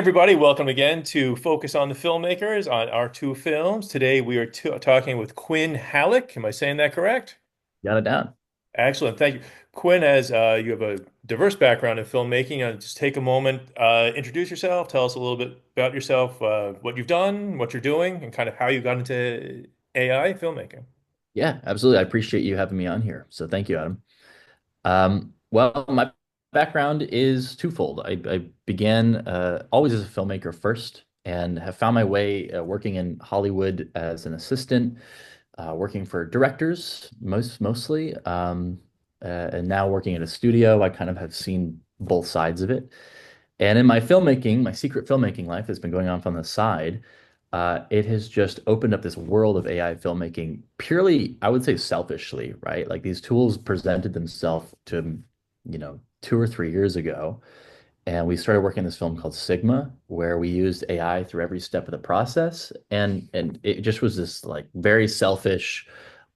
everybody. Welcome again to Focus on the Filmmakers on our two films. Today we are talking with Quinn Halleck. Am I saying that correct? Got it down. Excellent. Thank you. Quinn, as you have a diverse background in filmmaking, just take a moment, introduce yourself, tell us a little bit about yourself, what you've done, what you're doing, and kind of how you got into AI filmmaking. Yeah, absolutely. I appreciate you having me on here. So thank you, Adam. Well, my background is twofold. I began always as a filmmaker first and have found my way working in Hollywood as an assistant, working for directors mostly, and now working at a studio. I kind of have seen both sides of it. And in my filmmaking, my secret filmmaking life has been going on the side. It has just opened up this world of AI filmmaking purely, I would say, selfishly, right? Like these tools presented themselves to, 2 or 3 years ago. And we started working on this film called Sigma, where we used AI through every step of the process. And it just was this like very selfish,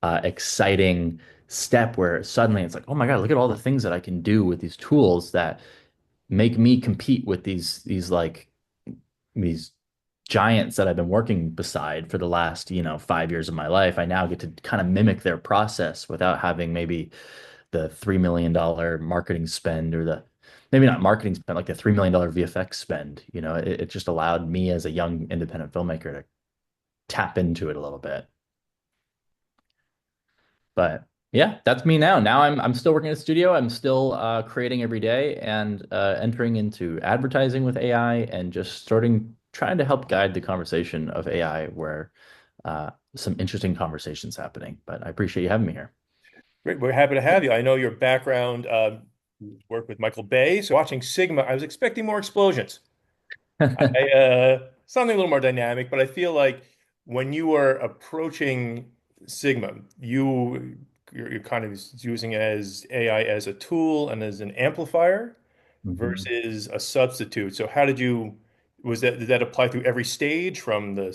exciting step where suddenly it's like, oh my God, look at all the things that I can do with these tools that make me compete with these giants that I've been working beside for the last, 5 years of my life. I now get to kind of mimic their process without having maybe the $3 million marketing spend or the maybe not marketing spend, like the $3 million VFX spend. It just allowed me as a young independent filmmaker to tap into it a little bit. But yeah, that's me now. Now I'm still working in a studio. I'm still creating every day and entering into advertising with AI and just starting trying to help guide the conversation of AI where some interesting conversations happening. But I appreciate you having me here. Great. We're happy to have you. I know your background, work with Michael Bay. So watching Sigma, I was expecting more explosions. Something a little more dynamic, but I feel like when you are approaching Sigma, you're kind of using it as AI as a tool and as an amplifier Mhm. versus a substitute. So how did that apply through every stage from the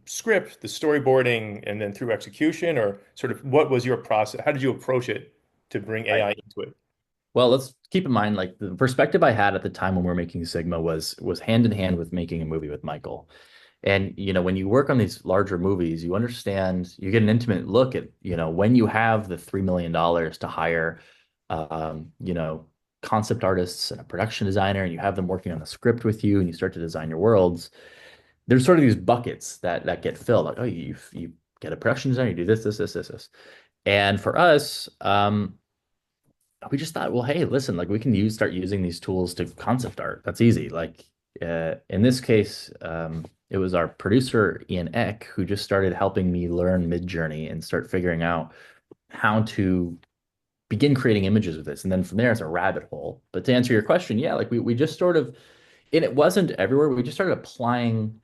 script, the storyboarding, and then through execution, or sort of what was your process? How did you approach it to bring AI into it? Well, let's keep in mind, like the perspective I had at the time when we were making Sigma was hand in hand with making a movie with Michael. And when you work on these larger movies, you understand, you get an intimate look at, when you have the $3 million to hire, concept artists and a production designer, and you have them working on the script with you, and you start to design your worlds. There's sort of these buckets that get filled. Like, oh, you get a production designer, you do this. And for us, we just thought, well, hey, listen, like we can start using these tools to concept art. That's easy. Like in this case, it was our producer Ian Eck who just started helping me learn Midjourney and start figuring out how to begin creating images with this. And then from there, it's a rabbit hole. But to answer your question, yeah, like we just sort of, and it wasn't everywhere. We just started applying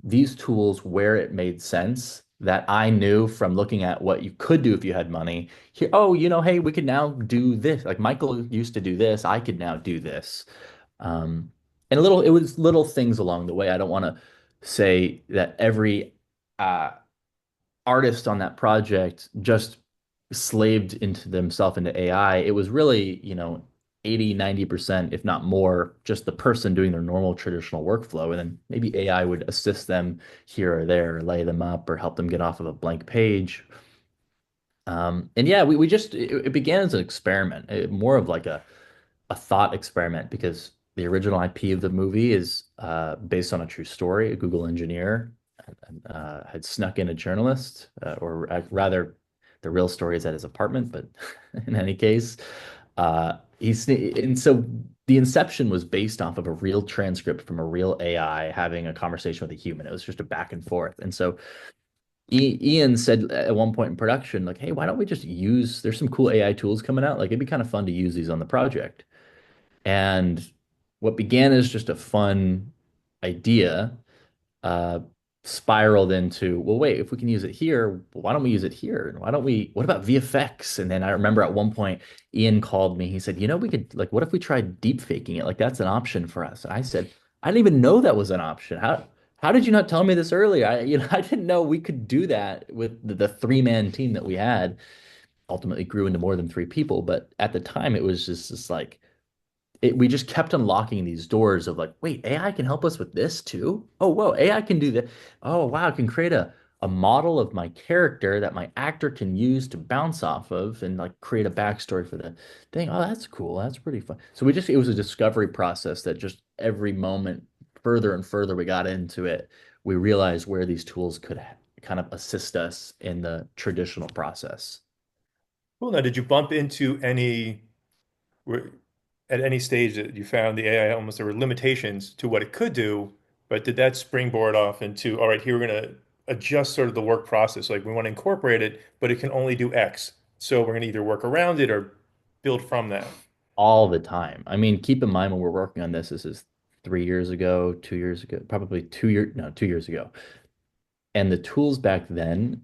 these tools where it made sense that I knew from looking at what you could do if you had money. Here, oh, hey, we could now do this. Like Michael used to do this, I could now do this. And it was little things along the way. I don't want to say that every uh, artist on that project just slaved into themselves into AI. It was really, 80, 90%, if not more, just the person doing their normal traditional workflow. And then maybe AI would assist them here or there, lay them up or help them get off of a blank page. And yeah, we just, it began as an experiment, more of like a thought experiment because the original IP of the movie is based on a true story. A Google engineer had snuck in a journalist, or rather, the real story is at his apartment. But in any case, and so the inception was based off of a real transcript from a real AI having a conversation with a human. It was just a back and forth. And so Ian said at one point in production, like, "Hey, why don't we just use? There's some cool AI tools coming out. Like, it'd be kind of fun to use these on the project." And what began as just a fun idea uh, spiraled into, well, wait, if we can use it here, why don't we use it here? And what about VFX? And then I remember at one point, Ian called me. He said, we could, like, what if we tried deep faking it? Like, that's an option for us. And I said, I didn't even know that was an option. How did you not tell me this earlier? I didn't know we could do that with the three-man team that we had. Ultimately grew into more than three people, but at the time it was just like we just kept unlocking these doors of like, wait, AI can help us with this too. Oh, whoa, AI can do that. Oh, wow, I can create a model of my character that my actor can use to bounce off of and like create a backstory for the thing. Oh, that's cool. That's pretty fun. So we just it was a discovery process that just every moment further and further we got into it, we realized where these tools could kind of assist us in the traditional process. Cool. Now, did you bump into any were- at any stage that you found the AI almost there were limitations to what it could do, but did that springboard off into, all right, here we're going to adjust sort of the work process. Like we want to incorporate it, but it can only do X. So we're going to either work around it or build from that. All the time. I mean, keep in mind when we're working on this, this is 3 years ago, 2 years ago, probably 2 years, no, 2 years ago. And the tools back then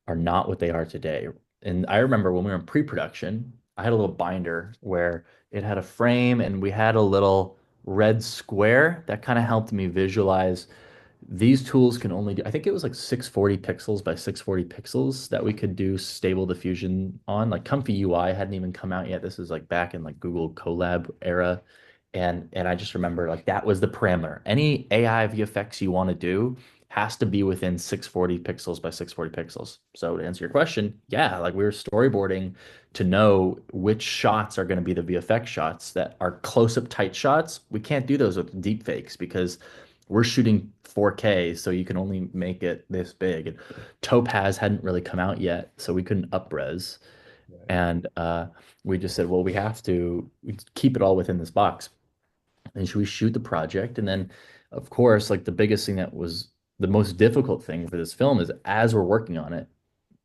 are not what they are today. And I remember when we were in pre-production, I had a little binder where it had a frame and we had a little red square that kind of helped me visualize these tools can only do, I think it was like 640 pixels by 640 pixels that we could do stable diffusion on. Like Comfy UI hadn't even come out yet. This is like back in like Google Colab era. And I just remember like that was the parameter. Any AI VFX you want to do has to be within 640 pixels by 640 pixels. So to answer your question, yeah, like we were storyboarding to know which shots are going to be the VFX shots that are close-up tight shots. We can't do those with deep fakes because we're shooting 4K, so you can only make it this big. And Topaz hadn't really come out yet, so we couldn't upres. Right. And we just said, well, we have to keep it all within this box. And should we shoot the project? And then, of course, like the biggest thing that was the most difficult thing for this film is as we're working on it,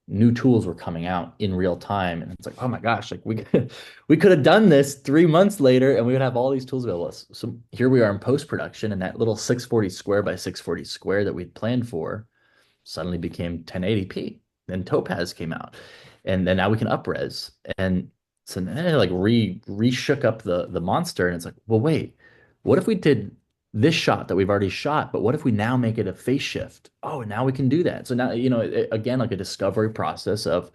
new tools were coming out in real time, and it's like, oh my gosh, like we could have done this 3 months later, and we would have all these tools available. So here we are in post production, and that little 640 square by 640 square that we'd planned for suddenly became 1080p. Then Topaz came out, and then now we can upres, and so then it like re shook up the monster, and it's like, well, wait, what if we did this shot that we've already shot, but what if we now make it a phase shift? Oh, and now we can do that. So now, again, like a discovery process of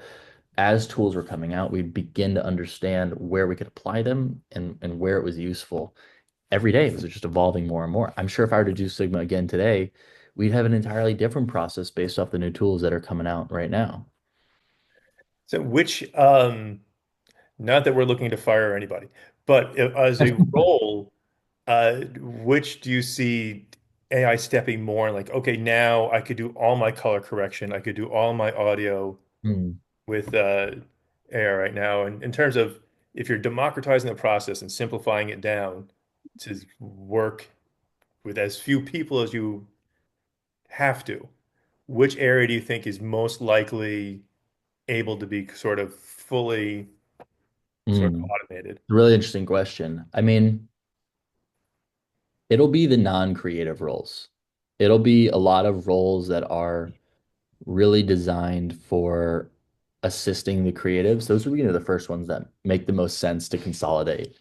as tools were coming out, we begin to understand where we could apply them and where it was useful. Every day it was just evolving more and more. I'm sure if I were to do Sigma again today, we'd have an entirely different process based off the new tools that are coming out right now. So not that we're looking to fire anybody, but as a role, which do you see AI stepping more like, okay, now I could do all my color correction, I could do all my audio Hmm. with AI right now. And in terms of if you're democratizing the process and simplifying it down to work with as few people as you have to, which area do you think is most likely able to be sort of fully sort of Hmm. automated? Really interesting question. I mean, it'll be the non-creative roles. It'll be a lot of roles that are really designed for assisting the creatives. Those would be, the first ones that make the most sense to consolidate.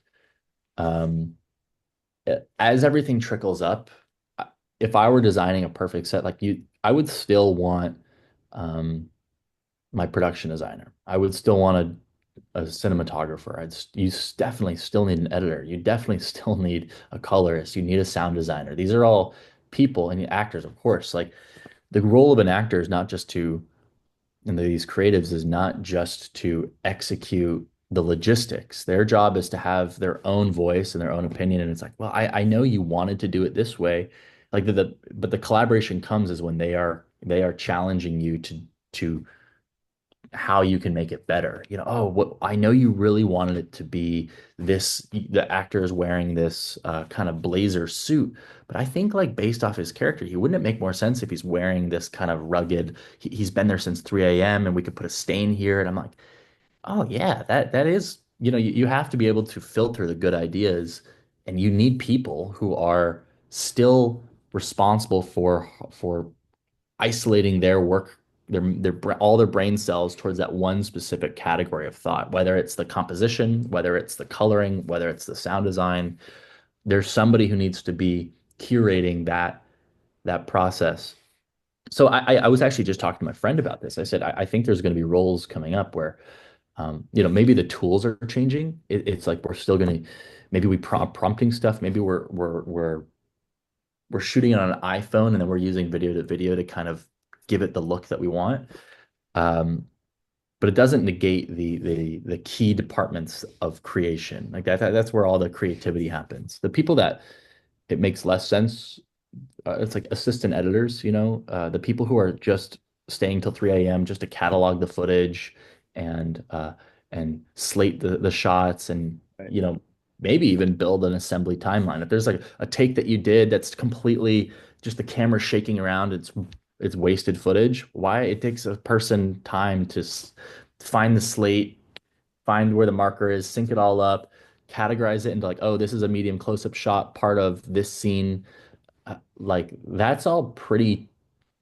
Um, as everything trickles up, if I were designing a perfect set, like you, I would still want um, my production designer. I would still want a cinematographer. You definitely still need an editor. You definitely still need a colorist. You need a sound designer. These are all people and actors, of course. Like the role of an actor is not just to and these creatives is not just to execute the logistics. Their job is to have their own voice and their own opinion. And it's like, well, I know you wanted to do it this way. Like but the collaboration comes is when they are challenging you to how you can make it better. Oh, what I know you really wanted it to be this, the actor is wearing this kind of blazer suit, but I think like based off his character, he wouldn't it make more sense if he's wearing this kind of rugged, he's been there since 3 a.m. and we could put a stain here. And I'm like, oh yeah, that is, you have to be able to filter the good ideas and you need people who are still responsible for isolating their work, all their brain cells towards that one specific category of thought, whether it's the composition, whether it's the coloring, whether it's the sound design. There's somebody who needs to be curating that process. So I was actually just talking to my friend about this. I said I think there's going to be roles coming up where Maybe the tools are changing. It's like we're still gonna, maybe we prompting stuff. Maybe we're shooting it on an iPhone and then we're using video to video to kind of give it the look that we want. Um, but it doesn't negate the key departments of creation. Like that's where all the creativity happens. The people that it makes less sense, it's like assistant editors, the people who are just staying till 3 a.m. just to catalog the footage and slate the shots and Right. maybe even build an assembly timeline. If there's like a take that you did that's completely just the camera shaking around, it's wasted footage. Why? It takes a person time to find the slate, find where the marker is, sync it all up, categorize it into like, oh, this is a medium close-up shot, part of this scene. Like that's all pretty,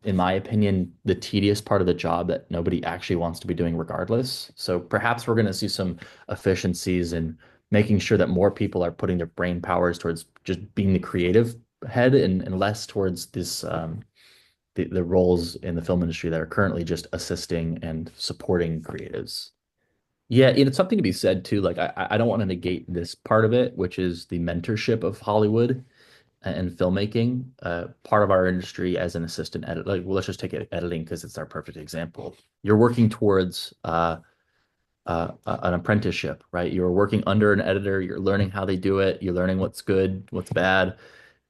in my opinion, the tedious part of the job that nobody actually wants to be doing regardless. So perhaps we're going to see some efficiencies in making sure that more people are putting their brain powers towards just being the creative head and less towards the roles in the film industry that are currently just assisting and supporting creatives. Yeah, it's something to be said too. Like I don't want to negate this part of it, which is the mentorship of Hollywood and filmmaking. Part of our industry as an assistant editor, like well, let's just take editing because it's our perfect example. You're working towards an apprenticeship, right? You're working under an editor. You're learning how they do it. You're learning what's good, what's bad.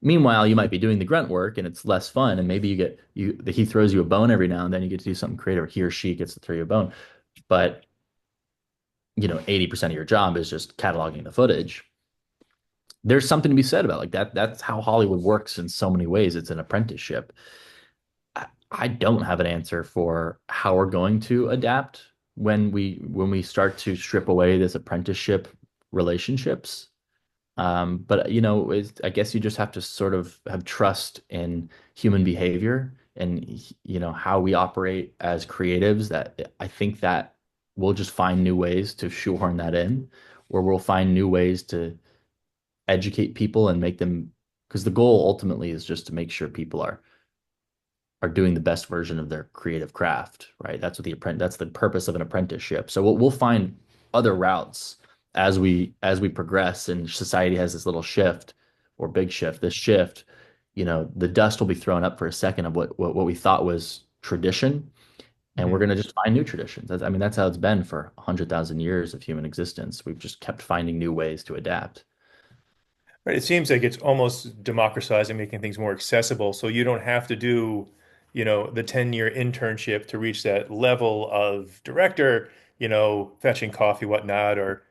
Meanwhile, you might be doing the grunt work and it's less fun. And maybe he throws you a bone every now and then. You get to do something creative. Or he or she gets to throw you a bone, but 80% of your job is just cataloging the footage. There's something to be said about like that. That's how Hollywood works in so many ways. It's an apprenticeship. I don't have an answer for how we're going to adapt when we start to strip away this apprenticeship relationships. But I guess you just have to sort of have trust in human behavior and how we operate as creatives. That I think that we'll just find new ways to shoehorn that in, or we'll find new ways to educate people and make them, because the goal ultimately is just to make sure people are doing the best version of their creative craft, right? That's the purpose of an apprenticeship. So we'll find other routes as we progress and society has this little shift or big shift. This shift, the dust will be thrown up for a second of what we thought was tradition, and we're Mhm. going to just find new traditions. I mean, that's how it's been for 100,000 years of human existence. We've just kept finding new ways to adapt. Right. It seems like it's almost democratizing, making things more accessible. So you don't have to do, the 10-year internship to reach that level of director, fetching coffee, whatnot, or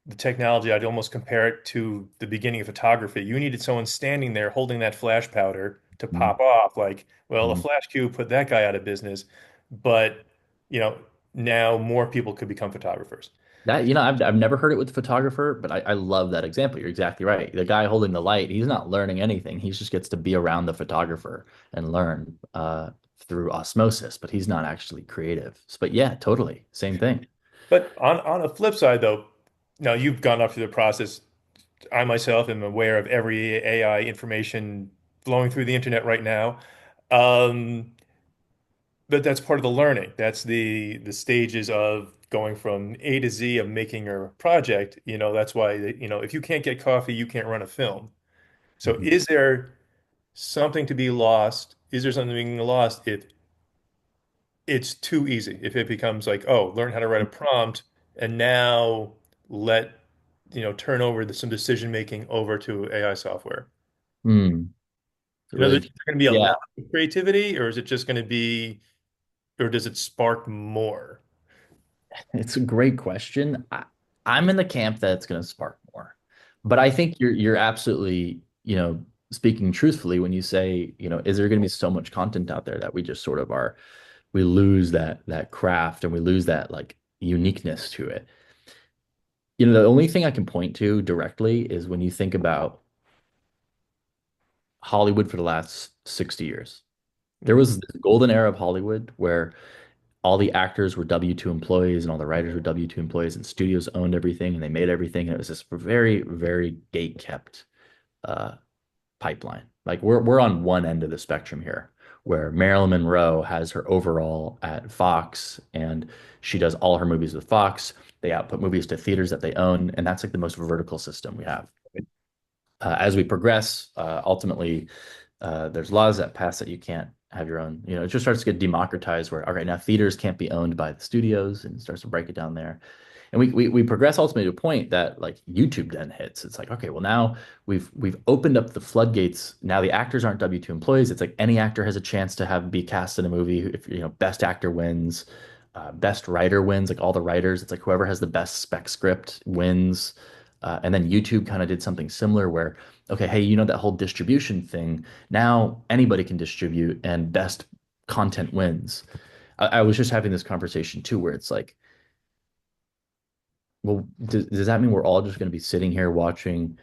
the technology. I'd almost compare it to the beginning of photography. You needed someone standing there holding that flash powder to Mhm. pop off. Like, well, a Mhm. flash cube put that guy out of business. But, you know, now more people could become photographers. I've never heard it with the photographer, but I love that example. You're exactly right. The guy holding the light, he's not learning anything. He just gets to be around the photographer and learn through osmosis, but he's not actually creative. But yeah, totally. Same thing. But on a flip side, though, now you've gone up through the process. I myself am aware of every AI information flowing through the internet right now. Um, but that's part of the learning. That's the stages of going from A to Z of making a project. That's why, if you can't get coffee, you can't run a film. So Mhm. is there something to be lost? Is there something being lost if it's too easy? If it becomes like, oh, learn how to write a prompt and now let, turn over some decision making over to AI software. Hmm. It's In other really words, is there going to be a yeah. lack of creativity, or is it just going to be, or does it spark more? It's a great question. I'm in the camp that it's going to spark more, but I think you're absolutely, speaking truthfully when you say, is there going to be so much content out there that we just sort of we lose that craft and we lose that like uniqueness to it. The only thing I can point to directly is when you think about Hollywood for the last 60 years. There Mhm. was this golden era of Hollywood where all the actors were W-2 employees and all the writers were W-2 employees and studios owned everything and they made everything. And it was this very, very gate kept uh, pipeline. Like we're on one end of the spectrum here, where Marilyn Monroe has her overall at Fox and she does all her movies with Fox. They output movies to theaters that they own, and that's like the most vertical system we have. As we progress, ultimately, there's laws that pass that you can't have your own. It just starts to get democratized where, okay, now theaters can't be owned by the studios and it starts to break it down there. And we progress ultimately to a point that like YouTube then hits. It's like, okay, well now we've opened up the floodgates. Now the actors aren't W-2 employees. It's like any actor has a chance to have be cast in a movie. If best actor wins, best writer wins, like all the writers. It's like whoever has the best spec script wins. And then YouTube kind of did something similar where, okay, hey, that whole distribution thing. Now anybody can distribute and best content wins. I was just having this conversation too, where it's like, well, does that mean we're all just going to be sitting here watching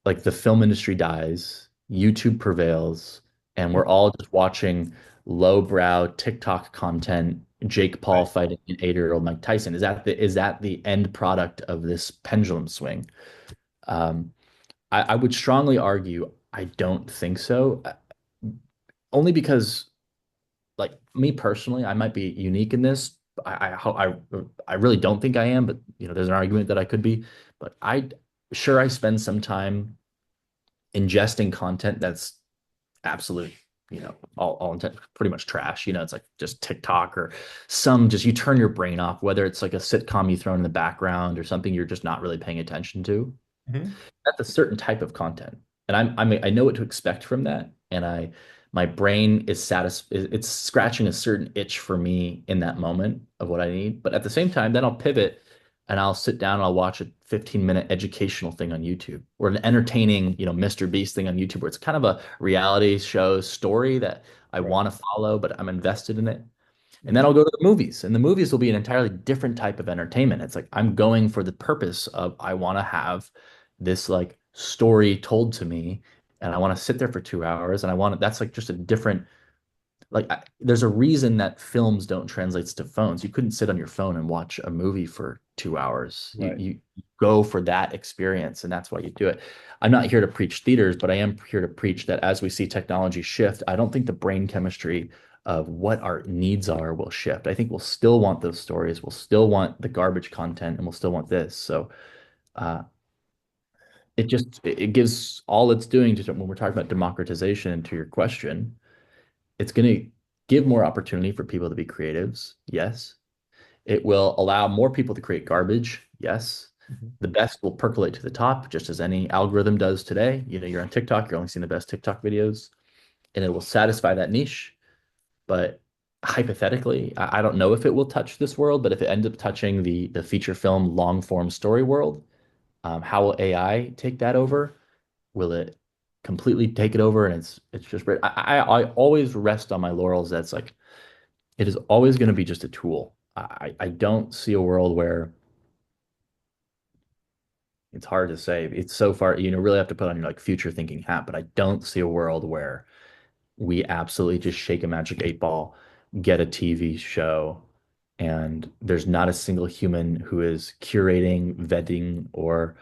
like the film industry dies, YouTube prevails, and we're all just watching lowbrow TikTok content, Jake Paul Right. fighting an 8-year-old Mike Tyson? Is that the end product of this pendulum swing? Um, I would strongly argue I don't think so. Only because like me personally, I might be unique in this. I really don't think I am, but there's an argument that I could be. But I spend some time ingesting content that's absolute, all intent pretty much trash. It's like just TikTok or some just you turn your brain off, whether it's like a sitcom you throw in the background or something you're just not really paying attention to. Mhm. That's a certain type of content, and I know what to expect from that, and my brain is it's scratching a certain itch for me in that moment of what I need. But at the same time, then I'll pivot and I'll sit down and I'll watch a 15-minute educational thing on YouTube or an entertaining, Mr. Beast thing on YouTube where it's kind of a reality show story that I Right. want to follow, but I'm invested in it. And then Mhm. I'll go to the movies, and the movies will be an entirely different type of entertainment. It's like I'm going for the purpose of I want to have this like story told to me, and I want to sit there for 2 hours, and that's like just a different there's a reason that films don't translate to phones. You couldn't sit on your phone and watch a movie for 2 hours. You Right. you go for that experience, and that's why you do it. I'm not here to preach theaters, but I am here to preach that as we see technology shift, I don't think the brain chemistry of what our needs are will shift. I think we'll still want those stories, we'll still want the garbage content, and we'll still want this. So uh, it gives all it's doing to when we're talking about democratization to your question, it's going to give more opportunity for people to be creatives. Yes. It will allow more people to create garbage. Yes. Mhm. The best will percolate to the top, just as any algorithm does today. You're on TikTok, you're only seeing the best TikTok videos, and it will satisfy that niche. But hypothetically, I don't know if it will touch this world, but if it ends up touching the feature film long form story world, how will AI take that over? Will it completely take it over? And it's just great. I always rest on my laurels. That's like it is always going to be just a tool. I don't see a world where it's hard to say. It's so far, really have to put on your like future thinking hat, but I don't see a world where we absolutely just shake a magic 8 ball, get a TV show, and there's not a single human who is curating, vetting, or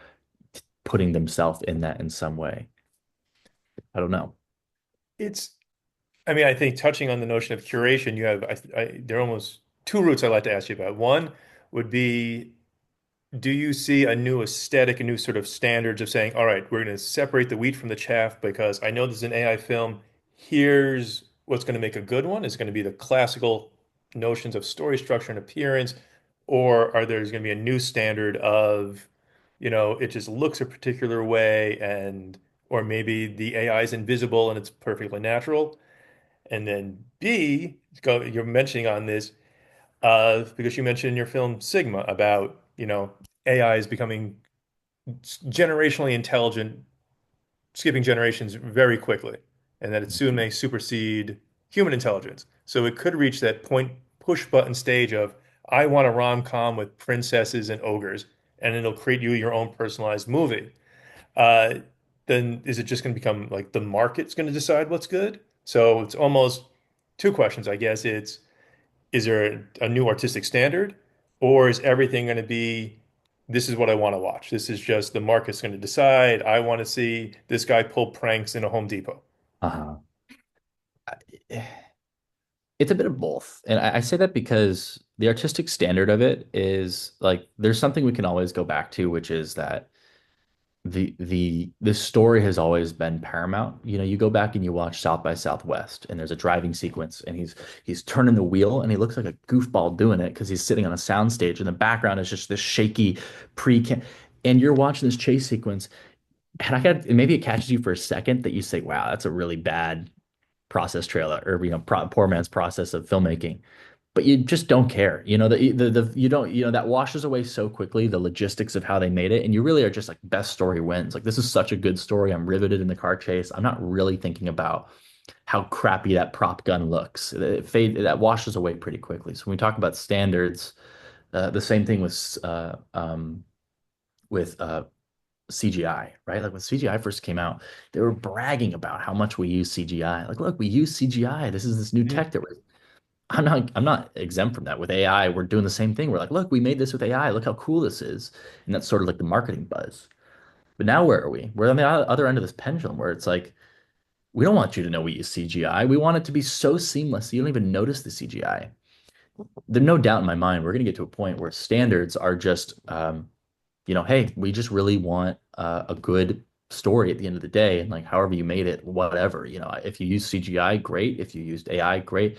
putting themselves in that in some way. I don't know. It's, I mean, I think touching on the notion of curation, you have, there are almost two routes I'd like to ask you about. One would be, do you see a new aesthetic, a new sort of standards of saying, all right, we're going to separate the wheat from the chaff because I know this is an AI film. Here's what's going to make a good one. Is going to be the classical notions of story structure and appearance, or are there's going to be a new standard of, it just looks a particular way and or maybe the AI is invisible and it's perfectly natural. And then B, you're mentioning on this because you mentioned in your film Sigma about, AI is becoming generationally intelligent, skipping generations very quickly, and that it soon may supersede human intelligence. So it could reach that point push button stage of I want a rom-com with princesses and ogres, and it'll create you your own personalized movie. Uh, then is it just going to become like the market's going to decide what's good? So it's almost two questions, I guess. It's is there a new artistic standard, or is everything going to be, this is what I want to watch? This is just the market's going to decide. I want to see this guy pull pranks in a Home Depot. Uh-huh. It's a bit of both. And I say that because the artistic standard of it is like there's something we can always go back to, which is that the story has always been paramount. You know, you go back and you watch South by Southwest and there's a driving sequence and he's turning the wheel and he looks like a goofball doing it because he's sitting on a soundstage and the background is just this shaky pre and you're watching this chase sequence and maybe it catches you for a second that you say, wow, that's a really bad process trailer or poor man's process of filmmaking, but you just don't care. You know, the you don't, that washes away so quickly the logistics of how they made it, and you really are just like best story wins. Like this is such a good story. I'm riveted in the car chase. I'm not really thinking about how crappy that prop gun looks. That washes away pretty quickly. So when we talk about standards, the same thing with CGI, right? Like when CGI first came out, they were bragging about how much we use CGI. Like, look, we use CGI. This is this new Mhm. tech that we're I'm not exempt from that. With AI, we're doing the same thing. We're like, look, we made this with AI. Look how cool this is. And that's sort of like the marketing buzz. But now where are we? We're on the other end of this pendulum where it's like, we don't want you to know we use CGI. We want it to be so seamless you don't even notice the CGI. There's no doubt in my mind we're going to get to a point where standards are just, hey, we just really want a good story at the end of the day. And like, however you made it, whatever, if you use CGI, great. If you used AI, great.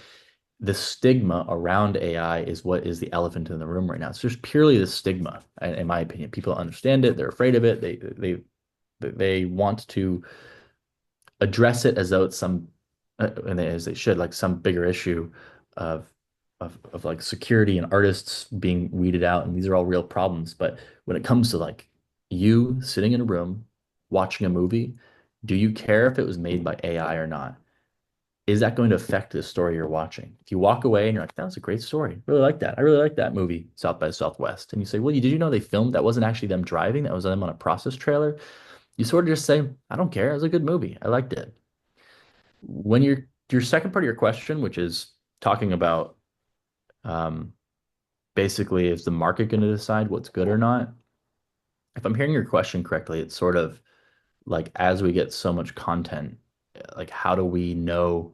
The stigma around AI is what is the elephant in the room right now. It's just purely the stigma, in my opinion. People don't understand it. They're afraid of it. They want to address it as though it's as they should, like some bigger issue of of like security and artists being weeded out, and these are all real problems. But when it comes to like you sitting in a room watching a movie, do you care if it was made by AI or not? Is that going to affect the story you're watching? If you walk away and you're like, that was a great story. Really like that. I really like that movie, South by Southwest. And you say, well, did you know they filmed that wasn't actually them driving? That was them on a process trailer. You sort of just say, I don't care. It was a good movie. I liked it. When your second part of your question, which is talking about um, basically is the market going to decide what's good or not? If I'm hearing your question correctly, it's sort of like as we get so much content, like how do we know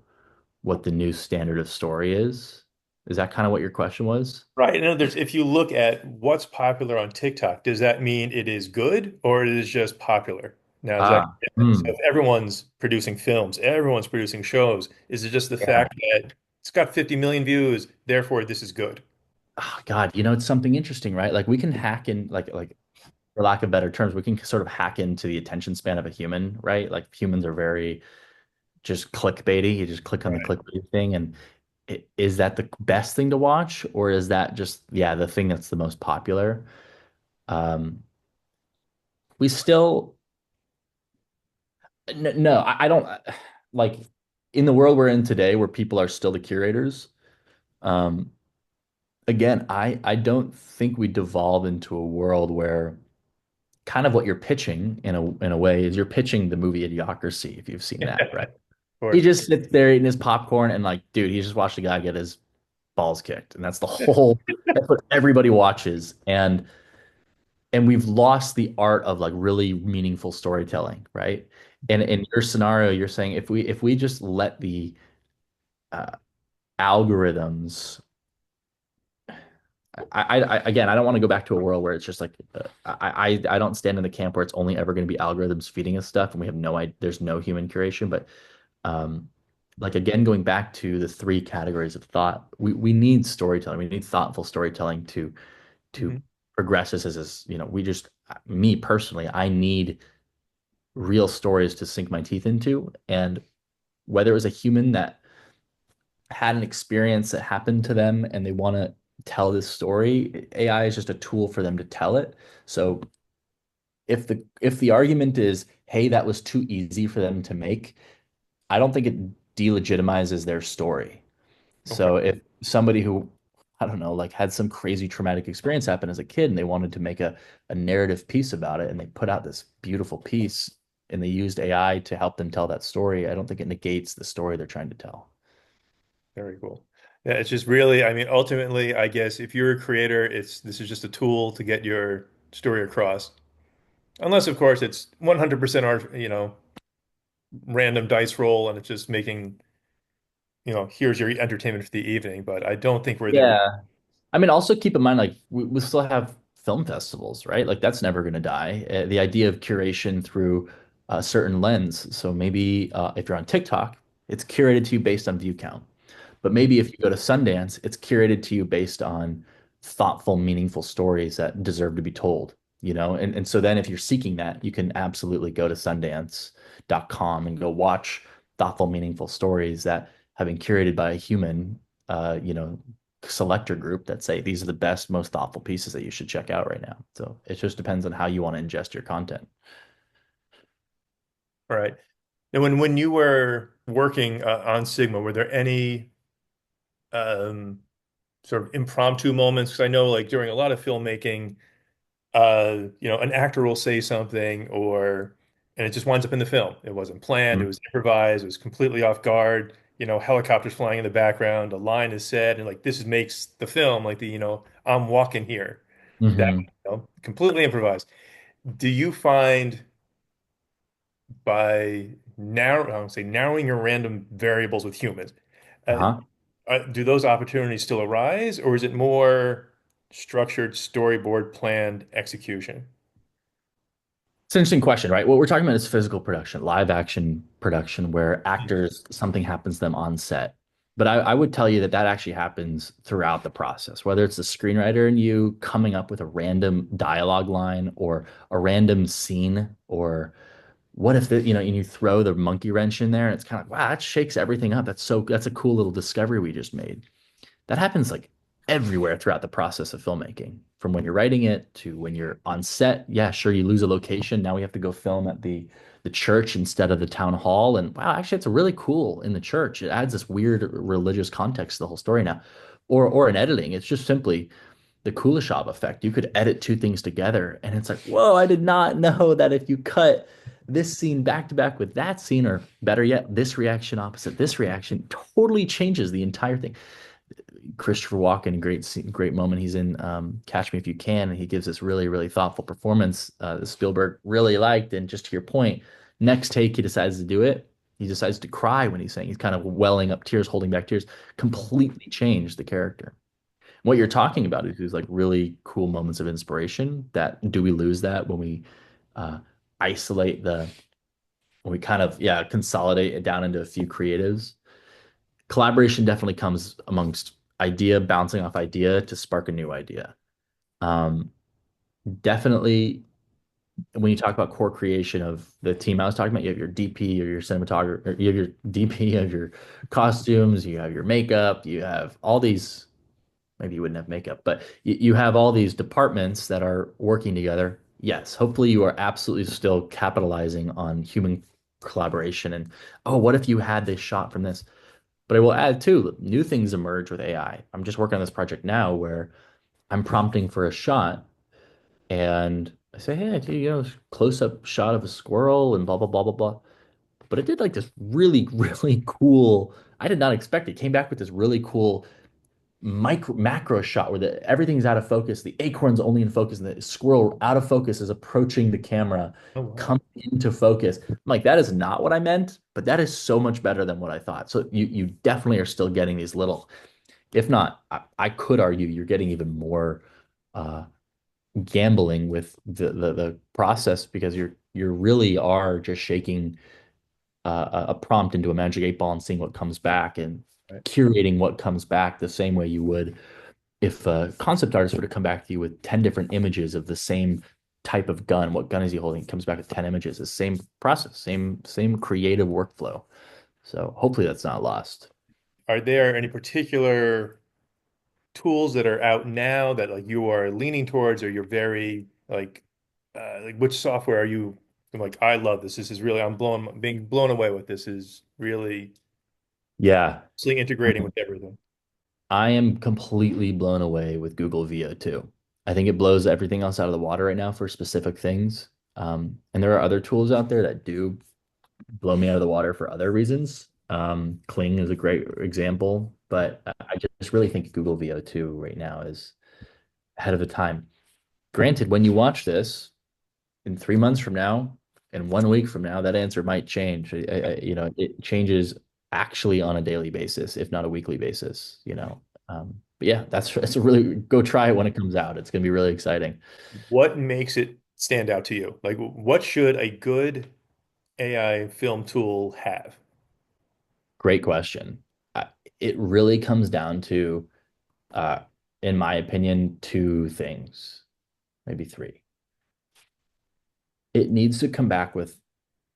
what the new standard of story is? Is that kind of what your question was? Right. In other words, if you look at what's popular on TikTok, does that mean it is good or it is just popular? Now, is that Ah, so if everyone's producing films, everyone's producing shows, is it just the yeah. fact that it's got 50 million views, therefore this is good? Oh, God, it's something interesting, right? Like we can hack in, like for lack of better terms, we can sort of hack into the attention span of a human, right? Like humans are very just clickbaity. You just click on the Right. clickbait thing, and is that the best thing to watch, or is that just the thing that's the most popular? Um, we still no, I don't like in the world we're in today, where people are still the curators. Um, again, I don't think we devolve into a world where kind of what you're pitching in a way is you're pitching the movie Idiocracy, if you've seen that, right? Of He course. just sits there eating his popcorn and like, dude, he just watched a guy get his balls kicked, and that's what everybody watches, and we've lost the art of like really meaningful storytelling, right? And in your scenario, you're saying if we just let the uh, algorithms again, I don't want to go back to a world where it's just like I don't stand in the camp where it's only ever going to be algorithms feeding us stuff and we have no idea, there's no human curation. But um, like again, going back to the three categories of thought, we need storytelling. We need thoughtful storytelling to Mhm. progress us as we just me personally, I need real stories to sink my teeth into. And whether it was a human that had an experience that happened to them and they want to tell this story, AI is just a tool for them to tell it. So if the argument is, hey, that was too easy for them to make, I don't think it delegitimizes their story. Okay. So if somebody who, I don't know, like had some crazy traumatic experience happen as a kid and they wanted to make a narrative piece about it and they put out this beautiful piece and they used AI to help them tell that story, I don't think it negates the story they're trying to tell. Very cool. Yeah, it's just really, I mean, ultimately, I guess if you're a creator, this is just a tool to get your story across. Unless, of course, it's 100% art, random dice roll and it's just making here's your entertainment for the evening, but I don't think we're there. Yeah. I mean, also keep in mind, like we still have film festivals, right? Like that's never going to die. The idea of curation through a certain lens. So maybe if you're on TikTok, it's curated to you based on view count. But maybe if you go to Sundance, it's curated to you based on thoughtful, meaningful stories that deserve to be told, you know? And so then if you're seeking that, you can absolutely go to Sundance.com and go watch thoughtful, meaningful stories that have been curated by a human, you know, selector group that say these are the best, most thoughtful pieces that you should check out right now. So it just depends on how you want to ingest your content. All right. And when you were working on Sigma, were there any um, sort of impromptu moments? Because I know, like during a lot of filmmaking, an actor will say something, and it just winds up in the film. It wasn't planned, it Mhm. was improvised, it was completely off guard. Helicopters flying in the background, a line is said, and like this makes the film like I'm walking here. That Mhm. completely improvised. Do you find by I would say narrowing your random variables with humans, uh, Uh-huh. do those opportunities still arise, or is it more structured, storyboard, planned execution? It's an interesting question, right? What we're talking about is physical production, live action production, where actors, something happens to them on set. But I would tell you that that actually happens throughout the process, whether it's the screenwriter and you coming up with a random dialogue line or a random scene, or what if and you throw the monkey wrench in there and it's kind of like, wow, that shakes everything up. That's a cool little discovery we just made. That happens like everywhere throughout the process of filmmaking, from when you're writing it to when you're on set. Yeah, sure, you lose a location. Now we have to go film at the church instead of the town hall. And wow, actually, it's really cool in the church. It adds this weird religious context to the whole story now. Or in editing, it's just simply the Kuleshov effect. You could edit two things together, and it's like, whoa, I did not know that if you cut this scene back to back with that scene, or better yet, this reaction opposite this reaction, totally changes the entire thing. Christopher Walken, great scene, great moment. He's in Catch Me If You Can, and he gives this really, really thoughtful performance that Spielberg really liked. And just to your point, next take he decides to do it. He decides to cry when he's saying he's kind of welling up tears, holding back tears, completely changed the character. What you're talking about is these like really cool moments of inspiration. That do we lose that when we uh, isolate when we kind of consolidate it down into a few creatives? Collaboration definitely comes amongst idea bouncing off idea to spark a new idea. Um, Definitely when you talk about core creation of the team I was talking about, you have your DP or your cinematographer, or you have your DP, you have your costumes, you have your makeup, you have all these. Maybe you wouldn't have makeup, but you have all these departments that are working together. Yes, hopefully you are absolutely still capitalizing on human collaboration. And oh, what if you had this shot from this? But I will add too, new things emerge with AI. I'm just working on this project now where I'm prompting for a shot and I say, hey, close up shot of a squirrel and blah, blah, blah, blah, blah. But it did like this really, really cool. I did not expect it. Came back with this really cool macro shot where everything's out of focus. The acorn's only in focus, and the squirrel out of focus is approaching the camera, Oh, wow. comes into focus. I'm like, that is not what I meant, but that is so much better than what I thought. So you definitely are still getting these little, if not, I could argue you're getting even more uh, gambling with the process because you really are just shaking a prompt into a magic eight ball and seeing what comes back and Right. curating what comes back the same way you would if a concept artist were to come back to you with 10 different images of the same type of gun, what gun is he holding? He comes back with 10 images. The same process, same creative workflow. So hopefully that's not lost. Are there any particular tools that are out now that like you are leaning towards, or you're very like which software are you like, I love this. This is really being blown away with this is really Yeah. integrating with everything. I am completely blown away with Google VO2. I think it blows everything else out of the water right now for specific things. And there are other tools out there that do blow me out of the water for other reasons. Kling is a great example, but I just really think Google VO2 right now is ahead of the time. Granted, when you watch this in 3 months from now, and 1 week from now, that answer might change. It changes actually on a daily basis, if not a weekly basis, you know. But yeah, that's a really go try it when it comes out. It's gonna be really exciting. What makes it stand out to you? Like, what should a good AI film tool have? Great question. Uh, it really comes down to, uh, in my opinion, two things, maybe three. It needs to come back with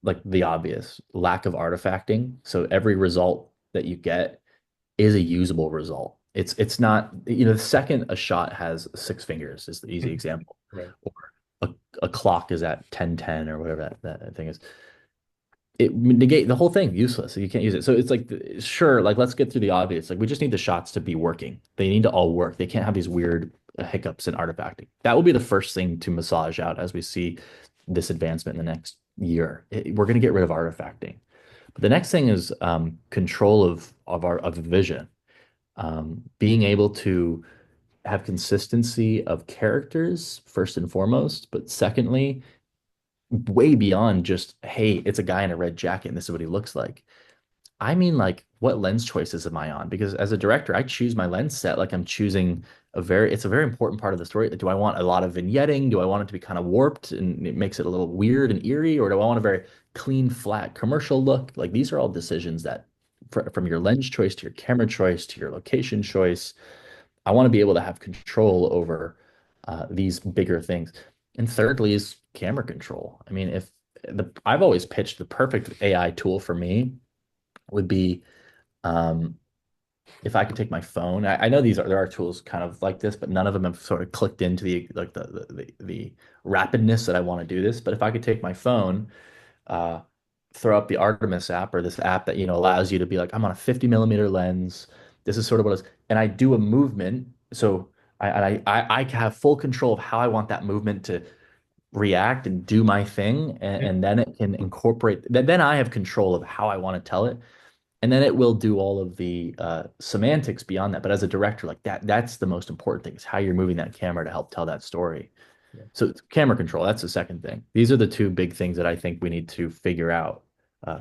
like the obvious lack of artifacting. So every result that you get is a usable result. It's not, you know, the second a shot has six fingers is the easy example, Right. or a, a clock is at 10:10 or whatever that thing is. It negate the whole thing, useless. So you can't use it. So it's like, sure, like let's get through the obvious. Like we just need the shots to be working. They need to all work. They can't have these weird hiccups in artifacting. That will be the first thing to massage out as we see this advancement in the next year. We're going to get rid of artifacting. But the next thing is control of the vision, being able to have consistency of characters first and foremost, but secondly, way beyond just, hey, it's a guy in a red jacket and this is what he looks like. I mean, like, what lens choices am I on? Because as a director, I choose my lens set like I'm choosing it's a very important part of the story. Do I want a lot of vignetting? Do I want it to be kind of warped and it makes it a little weird and eerie? Or do I want a very clean, flat commercial look? Like, these are all decisions that, from your lens choice to your camera choice to your location choice, I want to be able to have control over these bigger things. And thirdly is camera control. I mean, if I've always pitched the perfect AI tool for me would be, um, if I could take my phone. I know there are tools kind of like this, but none of them have sort of clicked into the rapidness that I want to do this. But if I could take my phone, uh, throw up the Artemis app or this app that, you know, allows you to be like, I'm on a 50 millimeter lens. This is sort of what it is. And I do a movement. So I have full control of how I want that movement to react and do my thing. And then it can incorporate, then I have control of how I want to tell it. And then it will do all of the semantics beyond that. But as a director, like that's the most important thing is how you're moving that camera to help tell that story. Yeah. So camera control, that's the second thing. These are the two big things that I think we need to figure out.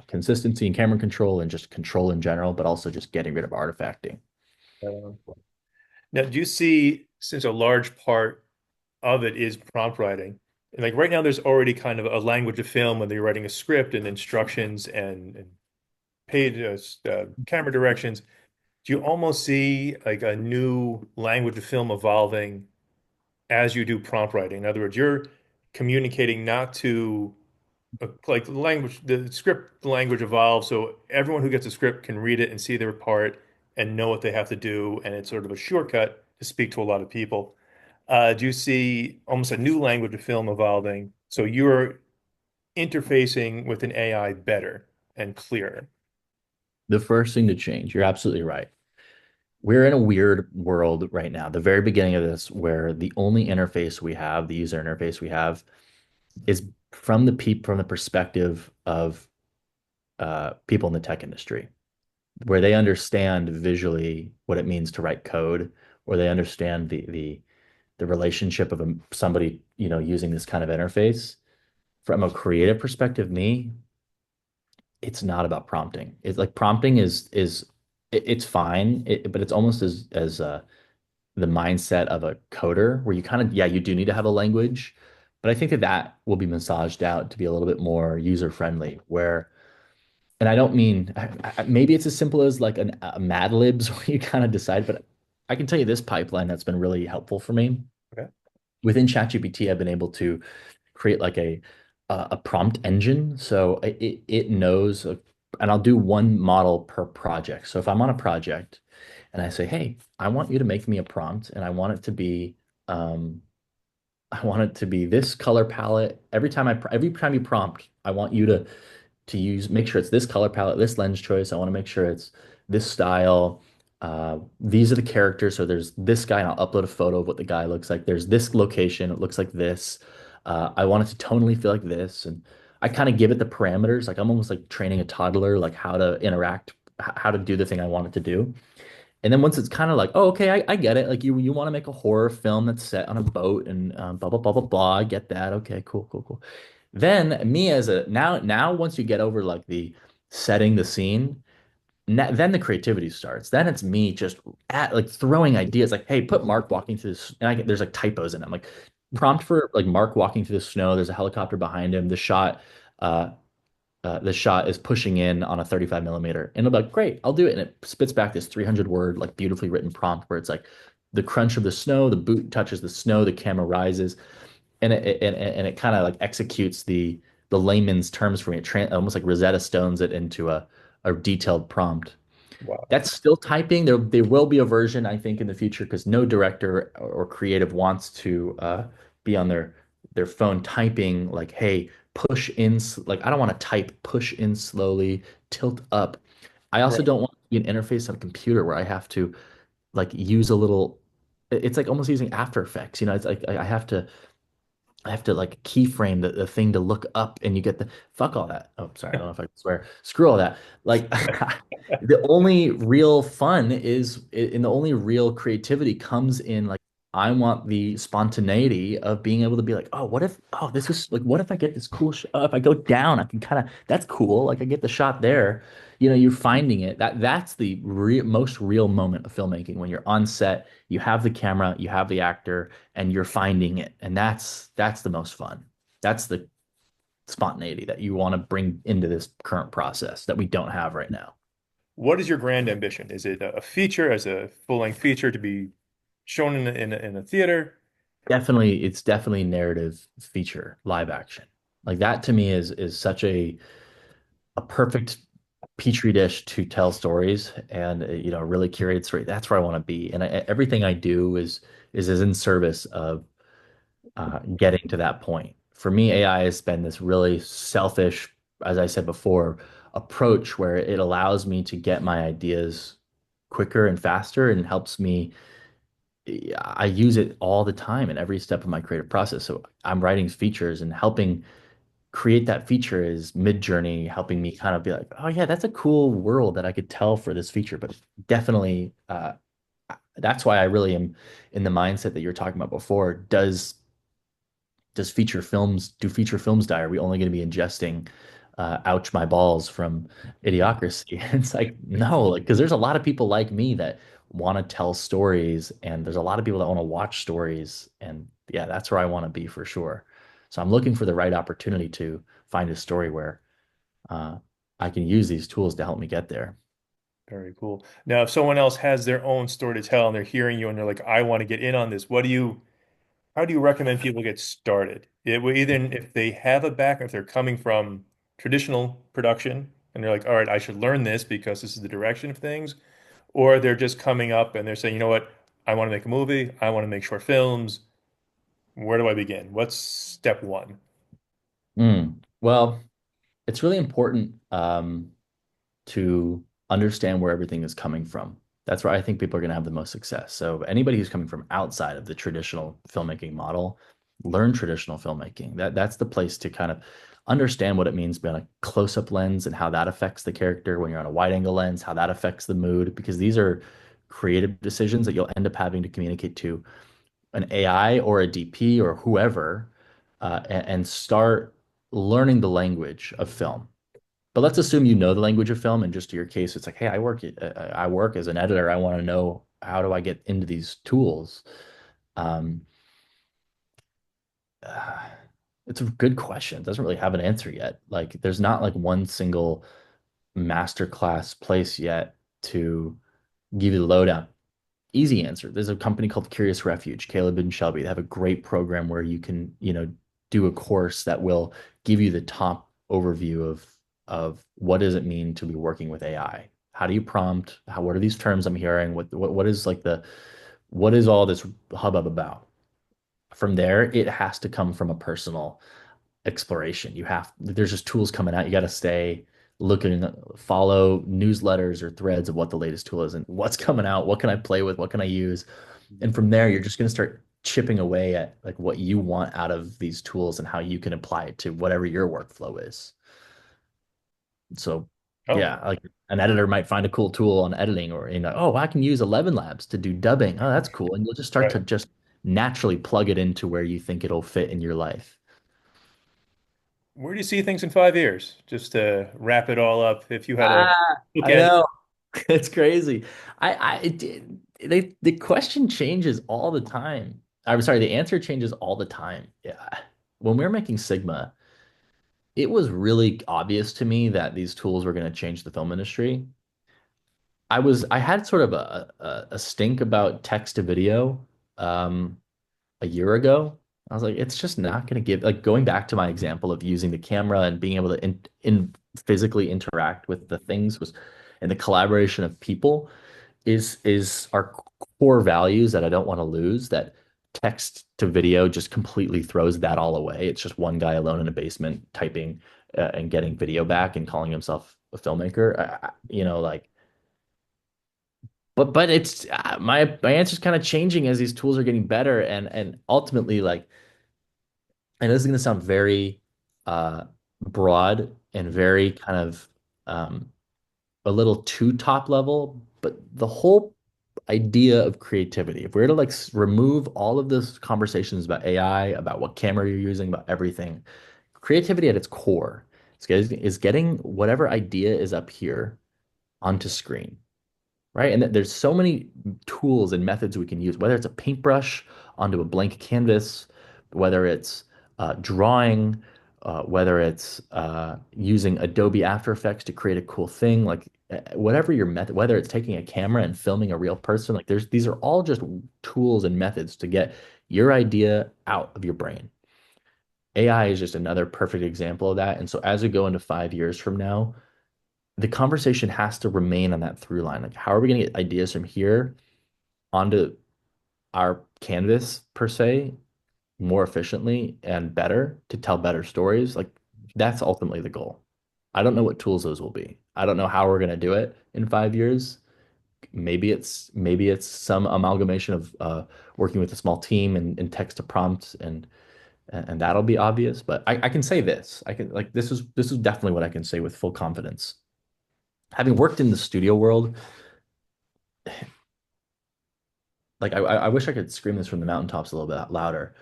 Consistency in camera control and just control in general, but also just getting rid of artifacting. Um, Now, do you see, since a large part of it is prompt writing, and like right now, there's already kind of a language of film when you're writing a script and instructions and paid camera directions. Do you almost see like a new language of film evolving as you do prompt writing? In other words, you're communicating not to like the language, the script language evolves, so everyone who gets a script can read it and see their part and know what they have to do, and it's sort of a shortcut to speak to a lot of people. Do you see almost a new language of film evolving? So you're interfacing with an AI better and clearer. The first thing to change, you're absolutely right. We're in a weird world right now, the very beginning of this, where the only interface we have, the user interface we have, is from the perspective of people in the tech industry, where they understand visually what it means to write code, or they understand the relationship of somebody, you know, using this kind of interface. From a creative perspective, me, it's not about prompting. It's like prompting it's fine, but it's almost as the mindset of a coder, where you kind of, yeah, you do need to have a language, but I think that will be massaged out to be a little bit more user friendly. Where, and I don't mean, maybe it's as simple as like a Mad Libs where you kind of decide, but I can tell you this pipeline that's been really helpful for me. Okay. Within ChatGPT, I've been able to create like a prompt engine. So it knows, and I'll do one model per project. So if I'm on a project and I say, hey, I want you to make me a prompt, and um, I want it to be this color palette. Every time you prompt, I want you to make sure it's this color palette, this lens choice. I want to make sure it's this style. These are the characters. So there's this guy, and I'll upload a photo of what the guy looks like. There's this location. It looks like this. I want it to tonally feel like this. And I kind of give it the parameters. Like I'm almost like training a toddler, like how to interact, how to do the thing I want it to do. And then once it's kind of like, oh, okay, I get it. Like you want to make a horror film that's set on a boat and blah blah blah blah blah. I get that. Okay, cool, cool, cool. Then me as a now once you get over like the setting the scene, then the creativity starts. Then it's me just at like throwing ideas like, hey, put Mark walking through this, and there's like typos in it. I'm like, prompt for like Mark walking through the snow. There's a helicopter behind him. Uh, the shot is pushing in on a 35 millimeter, and it'll be like, great, I'll do it. And it spits back this 300 word, like beautifully written prompt where it's like the crunch of the snow, the boot touches the snow, the camera rises, and it kind of like executes the layman's terms for me. Almost like Rosetta Stones it into a detailed prompt. Wow. That's still typing. There will be a version, I think, in the future because no director or creative wants to be on their phone typing like, hey, push in. Like, I don't want to type push in slowly, tilt up. I also Right. don't want to be an interface on a computer where I have to like use a little. It's like almost using After Effects. It's like I have to like keyframe the thing to look up and you get the fuck all that. Oh, sorry, I don't know if I can swear. Screw all that. Like the only real fun is and the only real creativity comes in like I want the spontaneity of being able to be like, oh, this is like, what if I get this cool if I go down, I can kind of, that's cool. Like I get the shot there. You're finding it. That's the most real moment of filmmaking when you're on set, you have the camera, you have the actor, and you're finding it. And that's the most fun. That's the spontaneity that you want to bring into this current process that we don't have right now. What is your grand ambition? Is it a feature as a full-length feature to be shown in a theater? Definitely, it's definitely narrative feature, live action. Like that to me is such a perfect petri dish to tell stories and really curate story. That's where I want to be. And everything I do is in service of getting to that point. For me, AI has been this really selfish, as I said before, approach where it allows me to get my ideas quicker and faster and helps me. I use it all the time in every step of my creative process. So I'm writing features and helping create that feature is mid-journey, helping me kind of be like, oh yeah, that's a cool world that I could tell for this feature. But definitely, that's why I really am in the mindset that you're talking about before. Feature films die? Are we only going to be ingesting ouch my balls from Idiocracy? It's like no, like because there's a lot of people like me that want to tell stories, and there's a lot of people that want to watch stories, and yeah, that's where I want to be for sure. So I'm looking for the right opportunity to find a story where uh, I can use these tools to help me get there. Very cool. Now, if someone else has their own story to tell and they're hearing you and they're like, I want to get in on this, how do you recommend people get started? It will either if they have a background, if they're coming from traditional production and they're like, all right, I should learn this because this is the direction of things, or they're just coming up and they're saying, you know what, I want to make a movie, I want to make short films. Where do I begin? What's step one? Well, it's really important to understand where everything is coming from. That's where I think people are going to have the most success. So anybody who's coming from outside of the traditional filmmaking model, learn traditional filmmaking. That's the place to kind of understand what it means to be on a close-up lens and how that affects the character when you're on a wide angle lens, how that affects the mood, because these are creative decisions that you'll end up having to communicate to an AI or a DP or whoever, and start learning the language of film. But let's assume you know the language of film, and just to your case, it's like, hey, I work as an editor. I want to know how do I get into these tools. Um, uh, it's a good question. It doesn't really have an answer yet. Like, there's not like one single masterclass place yet to give you the lowdown. Easy answer. There's a company called Curious Refuge, Caleb and Shelby. They have a great program where you can, do a course that will give you the top overview of what does it mean to be working with AI? How do you prompt? What are these terms I'm hearing? What is like what is all this hubbub about? From there, it has to come from a personal exploration. There's just tools coming out. You got to stay looking, follow newsletters or threads of what the latest tool is and what's coming out. What can I play with? What can I use? And from there, you're just going to start chipping away at like what you want out of these tools and how you can apply it to whatever your workflow is. So Oh, yeah, like an editor might find a cool tool on editing or oh, I can use 11 Labs to do dubbing. Oh, that's cool. And you'll just start right. to just naturally plug it into where you think it'll fit in your life. Where do you see things in 5 years? Just to wrap it all up, if you had a Ah, look I at it. know. It's crazy. The question changes all the time. I'm sorry, the answer changes all the time. Yeah. When we were making Sigma, it was really obvious to me that these tools were going to change the film industry. I had sort of a stink about text to video um, a year ago. I was like, it's just not going to give, like going back to my example of using the camera and being able to in physically interact with the things was, and the collaboration of people is our core values that I don't want to lose. That text to video just completely throws that all away. It's just one guy alone in a basement typing and getting video back and calling himself a filmmaker. Like, but it's my answer's kind of changing as these tools are getting better, and ultimately, like, and this is going to sound very uh, broad and very kind of a little too top level, but the whole idea of creativity, if we were to like remove all of this conversations about AI, about what camera you're using, about everything, creativity at its core is getting whatever idea is up here onto screen, right? And there's so many tools and methods we can use, whether it's a paintbrush onto a blank canvas, whether it's drawing, whether it's using Adobe After Effects to create a cool thing, like whatever your method, whether it's taking a camera and filming a real person, like these are all just tools and methods to get your idea out of your brain. AI is just another perfect example of that. And so as we go into 5 years from now, the conversation has to remain on that through line. Like, how are we going to get ideas from here onto our canvas per se more efficiently and better to tell better stories? Like, that's ultimately the goal. I don't know what tools those will be. I don't know how we're going to do it in 5 years. Maybe it's some amalgamation of working with a small team and text to prompt and that'll be obvious. But I can say this. I can like this is definitely what I can say with full confidence. Having worked in the studio world, like I wish I could scream this from the mountaintops a little bit louder.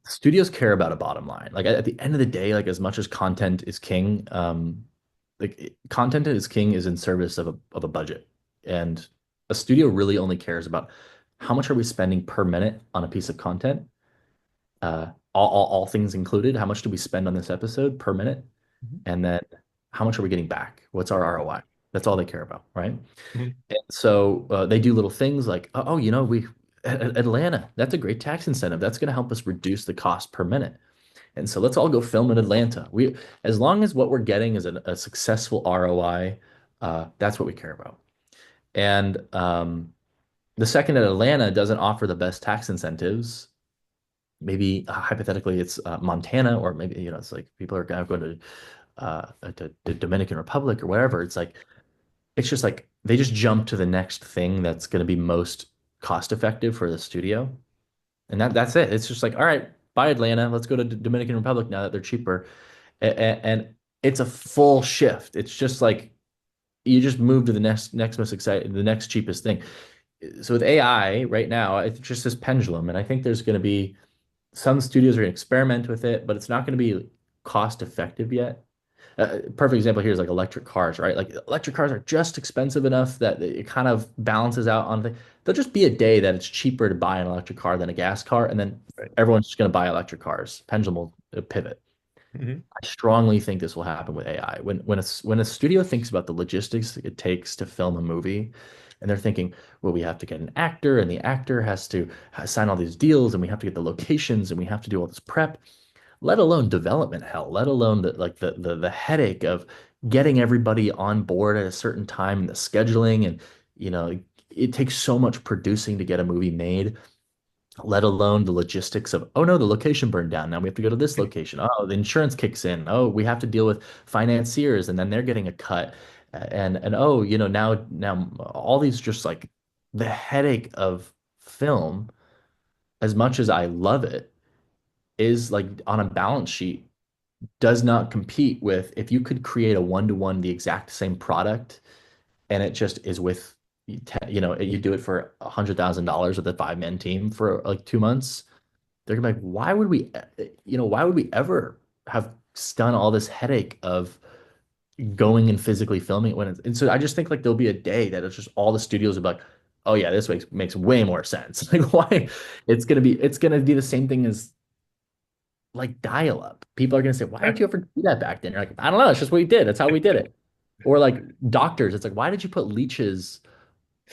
Studios care about a bottom line. Like at the end of the day, like as much as content is king, content is king is in service of a budget, and a studio really only cares about how much are we spending per minute on a piece of content, all things included. How much do we spend on this episode per minute, Mhm. and then how much are we getting back? What's our ROI? That's all they care about, right? Mhm. And so they do little things like, oh, we Atlanta, that's a great tax incentive. That's going to help us reduce the cost per minute. And so let's all go film in Atlanta. As long as what we're getting is a successful ROI, that's what we care about. And the second that Atlanta doesn't offer the best tax incentives, maybe hypothetically it's Montana, or maybe it's like people are going to go to the Dominican Republic or wherever. It's just like they just jump to the next thing that's going to be most cost effective for the studio, and that's it. It's just like, all right, bye Atlanta, let's go to Dominican Republic now that they're cheaper, and it's a full shift. It's just like you just move to the next most exciting, the next cheapest thing. So with AI right now, it's just this pendulum, and I think there's going to be some studios are going to experiment with it, but it's not going to be cost effective yet. Perfect example here is like electric cars, right? Like electric cars are just expensive enough that it kind of balances out on the. There'll just be a day that it's cheaper to buy an electric car than a gas car, and then Right. everyone's just going to buy electric cars. Pendulum will pivot. Mhm. I strongly think this will happen with AI. When a studio thinks about the logistics it takes to film a movie, and they're thinking, well, we have to get an actor, and the actor has to sign all these deals, and we have to get the locations, and we have to do all this prep, let alone development hell, let alone the headache of getting everybody on board at a certain time and the scheduling and it takes so much producing to get a movie made, let alone the logistics of, oh no, the location burned down. Now we have to go to this location. Oh, the insurance kicks in. Oh, we have to deal with financiers and then they're getting a cut. And oh, now all these just like the headache of film, as much as I love it, is like on a balance sheet does not compete with if you could create a one-to-one the exact same product and it just is with you do it for $100,000 with a five-man team for like 2 months. They're gonna be like, why would we ever have done all this headache of going and physically filming it when it's, and so I just think like there'll be a day that it's just all the studios will be like, oh yeah, this makes way more sense. Like why it's gonna be the same thing as like dial up. People are gonna say, why did you ever do that back then? You're like, I don't know, it's just what we did. That's how we did it. Or like doctors, it's like, why did you put leeches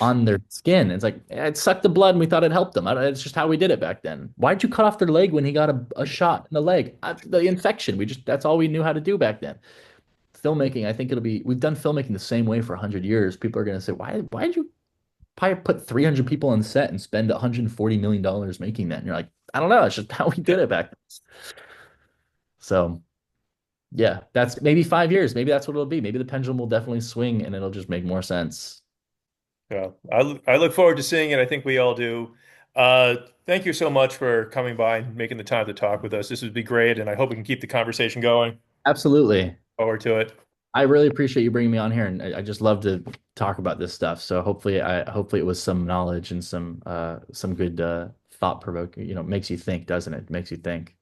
on their skin? It's like, it sucked the blood and we thought it helped them. It's just how we did it back then. Why did you cut off their leg when he got a shot in the leg? The infection. That's all we knew how to do back then. Filmmaking, I think we've done filmmaking the same way for 100 years. People are going to say, why did you probably put 300 people on set and spend $140 million making that? And you're like, I don't know. It's just how we did it back then. So, yeah, that's maybe 5 years. Maybe that's what it'll be. Maybe the pendulum will definitely swing and it'll just make more sense. Yeah, I look forward to seeing it. I think we all do. Thank you so much for coming by and making the time to talk with us. This would be great, and I hope we can keep the conversation going. Absolutely. Forward to it. I really appreciate you bringing me on here, and I just love to talk about this stuff. So hopefully it was some knowledge and some good thought provoking. Makes you think, doesn't it? Makes you think.